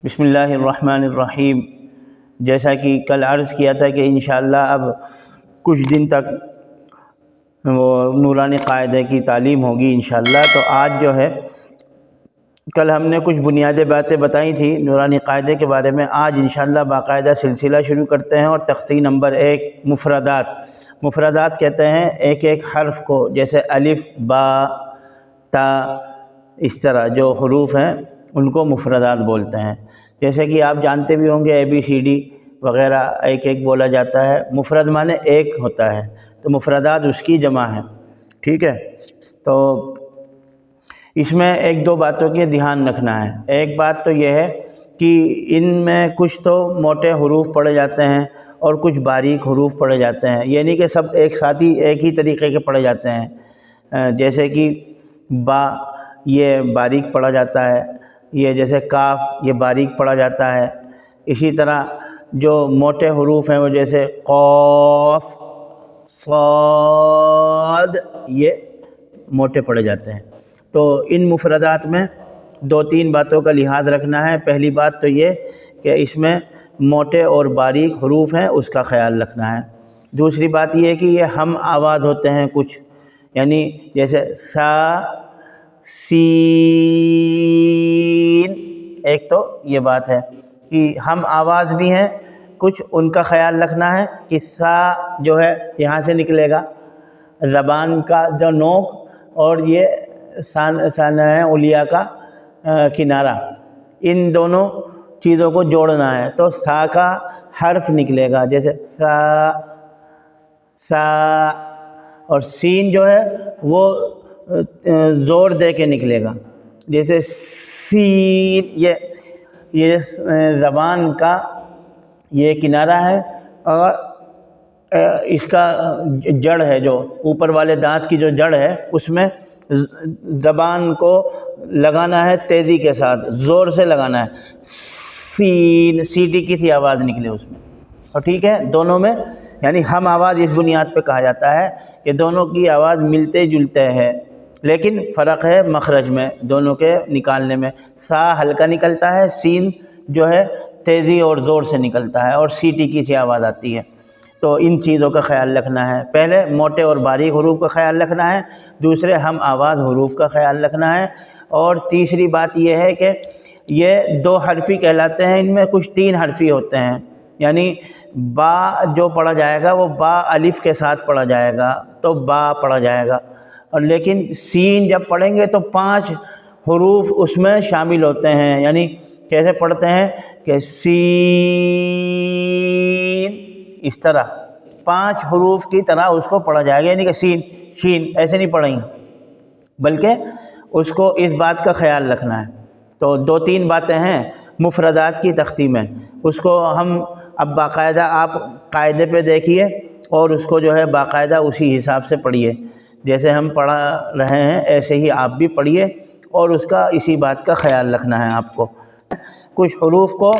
بسم اللہ الرحمن الرحیم۔ جیسا کہ کل عرض کیا تھا کہ انشاءاللہ اب کچھ دن تک وہ نورانی قاعدے کی تعلیم ہوگی انشاءاللہ۔ تو آج جو ہے کل ہم نے کچھ بنیادی باتیں بتائی تھی نورانی قاعدے کے بارے میں، آج انشاءاللہ باقاعدہ سلسلہ شروع کرتے ہیں۔ اور تختی نمبر 1 مفردات۔ مفردات کہتے ہیں ایک ایک حرف کو، جیسے الف، با، تا، اس طرح جو حروف ہیں ان کو مفردات بولتے ہیں۔ جیسے کہ آپ جانتے بھی ہوں گے ABCD وغیرہ ایک ایک بولا جاتا ہے۔ مفرد معنی ایک ہوتا ہے، تو مفردات اس کی جمع ہے، ٹھیک ہے۔ تو اس میں ایک دو باتوں کی دھیان رکھنا ہے۔ ایک بات تو یہ ہے کہ ان میں کچھ تو موٹے حروف پڑھے جاتے ہیں اور کچھ باریک حروف پڑھے جاتے ہیں، یہ نہیں کہ سب ایک ساتھ ہی ایک ہی طریقے کے پڑھے جاتے ہیں۔ جیسے کہ با یہ باریک پڑھا جاتا ہے، یہ جیسے کاف یہ باریک پڑھا جاتا ہے۔ اسی طرح جو موٹے حروف ہیں وہ جیسے قاف، صاد، یہ موٹے پڑھے جاتے ہیں۔ تو ان مفردات میں دو تین باتوں کا لحاظ رکھنا ہے۔ پہلی بات تو یہ کہ اس میں موٹے اور باریک حروف ہیں، اس کا خیال رکھنا ہے۔ دوسری بات یہ ہے کہ یہ ہم آواز ہوتے ہیں کچھ، یعنی جیسے سا، سین، ایک تو یہ بات ہے کہ ہم آواز بھی ہیں کچھ، ان کا خیال رکھنا ہے کہ سا جو ہے یہاں سے نکلے گا، زبان کا جو نوک اور یہ ثانیہ علیہ کا کنارہ، ان دونوں چیزوں کو جوڑنا ہے، تو سا کا حرف نکلے گا، جیسے سا، سا، اور سین جو ہے وہ زور دے کے نکلے گا، جیسے سین، یہ زبان کا یہ کنارہ ہے اور اس کا جڑ ہے، جو اوپر والے دانت کی جو جڑ ہے اس میں زبان کو لگانا ہے، تیزی کے ساتھ زور سے لگانا ہے، سین، سیٹی کی سی آواز نکلے اس میں، اور ٹھیک ہے۔ دونوں میں یعنی ہم آواز اس بنیاد پہ کہا جاتا ہے کہ دونوں کی آواز ملتے جلتے ہیں، لیکن فرق ہے مخرج میں دونوں کے نکالنے میں۔ سا ہلکا نکلتا ہے، سین جو ہے تیزی اور زور سے نکلتا ہے، اور سیٹی کی سی آواز آتی ہے۔ تو ان چیزوں کا خیال رکھنا ہے۔ پہلے موٹے اور باریک حروف کا خیال رکھنا ہے، دوسرے ہم آواز حروف کا خیال رکھنا ہے، اور تیسری بات یہ ہے کہ یہ دو حرفی کہلاتے ہیں، ان میں کچھ تین حرفی ہوتے ہیں، یعنی با جو پڑھا جائے گا وہ با الف کے ساتھ پڑھا جائے گا تو با پڑھا جائے گا، اور لیکن سین جب پڑھیں گے تو 5 حروف اس میں شامل ہوتے ہیں، یعنی کیسے پڑھتے ہیں کہ سین، اس طرح 5 حروف کی طرح اس کو پڑھا جائے گا، یعنی کہ سین، شین ایسے نہیں پڑھیں گے، بلکہ اس کو اس بات کا خیال رکھنا ہے۔ تو دو تین باتیں ہیں مفردات کی تختی میں، اس کو ہم اب باقاعدہ آپ قاعدے پہ دیکھیے اور اس کو جو ہے باقاعدہ اسی حساب سے پڑھیے، جیسے ہم پڑھا رہے ہیں ایسے ہی آپ بھی پڑھیے، اور اس کا اسی بات کا خیال رکھنا ہے آپ کو۔ کچھ حروف کو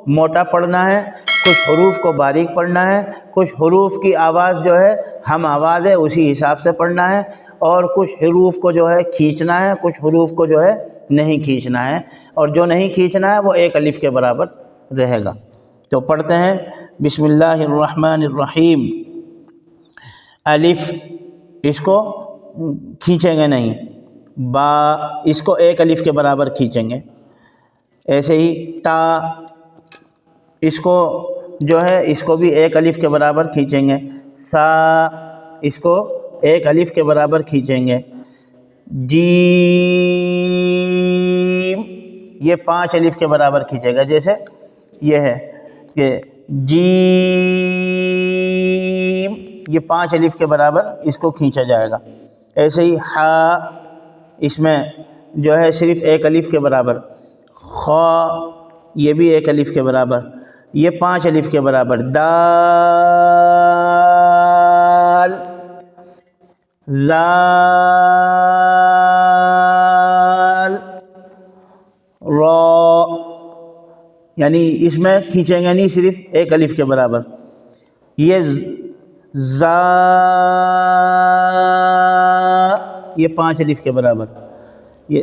موٹا پڑھنا ہے، کچھ حروف کو باریک پڑھنا ہے، کچھ حروف کی آواز جو ہے ہم آواز ہے اسی حساب سے پڑھنا ہے، اور کچھ حروف کو جو ہے کھینچنا ہے، کچھ حروف کو جو ہے نہیں کھینچنا ہے، اور جو نہیں کھینچنا ہے وہ ایک الف کے برابر رہے گا۔ تو پڑھتے ہیں بسم اللہ الرحمن الرحیم۔ الف اس کو کھینچیں گے نہیں، با اس کو ایک الف کے برابر کھینچیں گے، ایسے ہی تا اس کو جو ہے اس کو بھی ایک الف کے برابر کھینچیں گے، سا اس کو ایک الف کے برابر کھینچیں گے، جیم یہ 5 الف کے برابر کھینچے گا، جیسے یہ ہے کہ جیم یہ 5 الف کے برابر اس کو کھینچا جائے گا۔ ایسے ہی ہا اس میں جو ہے صرف ایک الف کے برابر، خا یہ بھی ایک الف کے برابر، یہ 5 الف کے برابر، دال، زال، را، یعنی اس میں کھینچیں گے نہیں، صرف ایک الف کے برابر۔ یہ زا یہ 5 الف کے برابر، یہ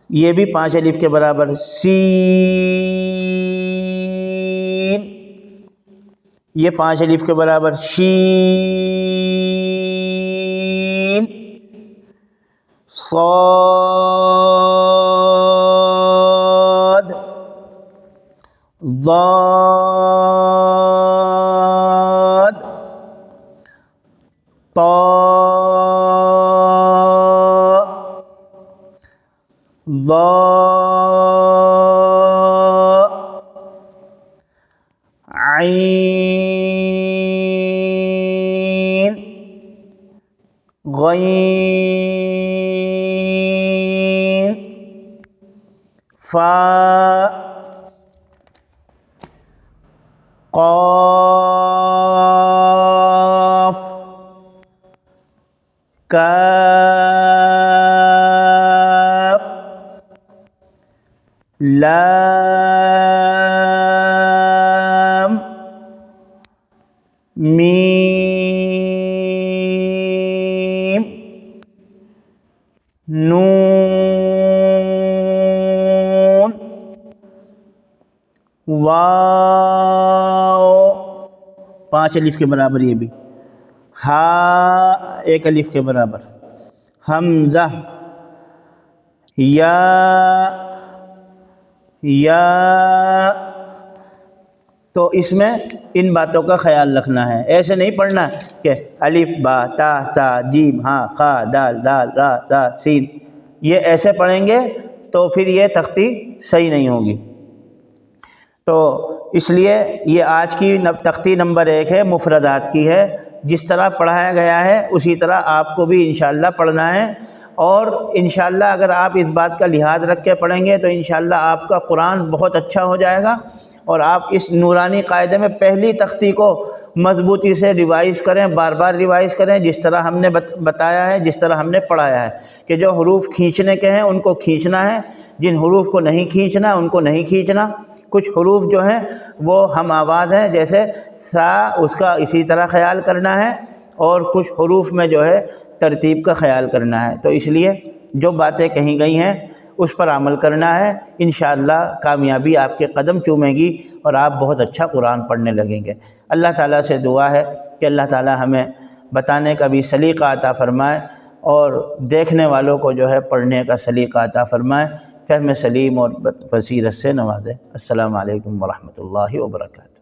یہ بھی 5 الف کے برابر. سین، یہ 5 الف کے برابر. شین، صاد، ضاد، طا، ضا، عین، غین، فا، قاف، کاف، لام، میم، نون، واو، 5 الف کے برابر. یہ بھی ہا 1 الف کے برابر. حمزہ، یا، تو اس میں ان باتوں کا خیال رکھنا ہے. ایسے نہیں پڑھنا کہ الف با تا سا جیم ہاں خا دال دال را تا سین، یہ ایسے پڑھیں گے تو پھر یہ تختی صحیح نہیں ہوگی. تو اس لیے یہ آج کی تختی نمبر 1 ہے، مفردات کی ہے. جس طرح پڑھایا گیا ہے اسی طرح آپ کو بھی انشاءاللہ پڑھنا ہے. اور انشاءاللہ اگر آپ اس بات کا لحاظ رکھ کے پڑھیں گے تو انشاءاللہ آپ کا قرآن بہت اچھا ہو جائے گا. اور آپ اس نورانی قاعدے میں پہلی تختی کو مضبوطی سے ریوائز کریں، بار بار ریوائز کریں، جس طرح ہم نے بتایا ہے، جس طرح ہم نے پڑھایا ہے کہ جو حروف کھینچنے کے ہیں ان کو کھینچنا ہے، جن حروف کو نہیں کھینچنا ان کو نہیں کھینچنا. کچھ حروف جو ہیں وہ ہم آواز ہیں، جیسے سا، اس کا اسی طرح خیال کرنا ہے. اور کچھ حروف میں جو ہے ترتیب کا خیال کرنا ہے. تو اس لیے جو باتیں کہیں گئی ہیں اس پر عمل کرنا ہے. انشاءاللہ کامیابی آپ کے قدم چومے گی اور آپ بہت اچھا قرآن پڑھنے لگیں گے. اللہ تعالیٰ سے دعا ہے کہ اللہ تعالیٰ ہمیں بتانے کا بھی سلیقہ عطا فرمائے اور دیکھنے والوں کو جو ہے پڑھنے کا سلیقہ عطا فرمائے، فہم سلیم اور بصیرت سے نوازے. السلام علیکم ورحمۃ اللہ وبرکاتہ.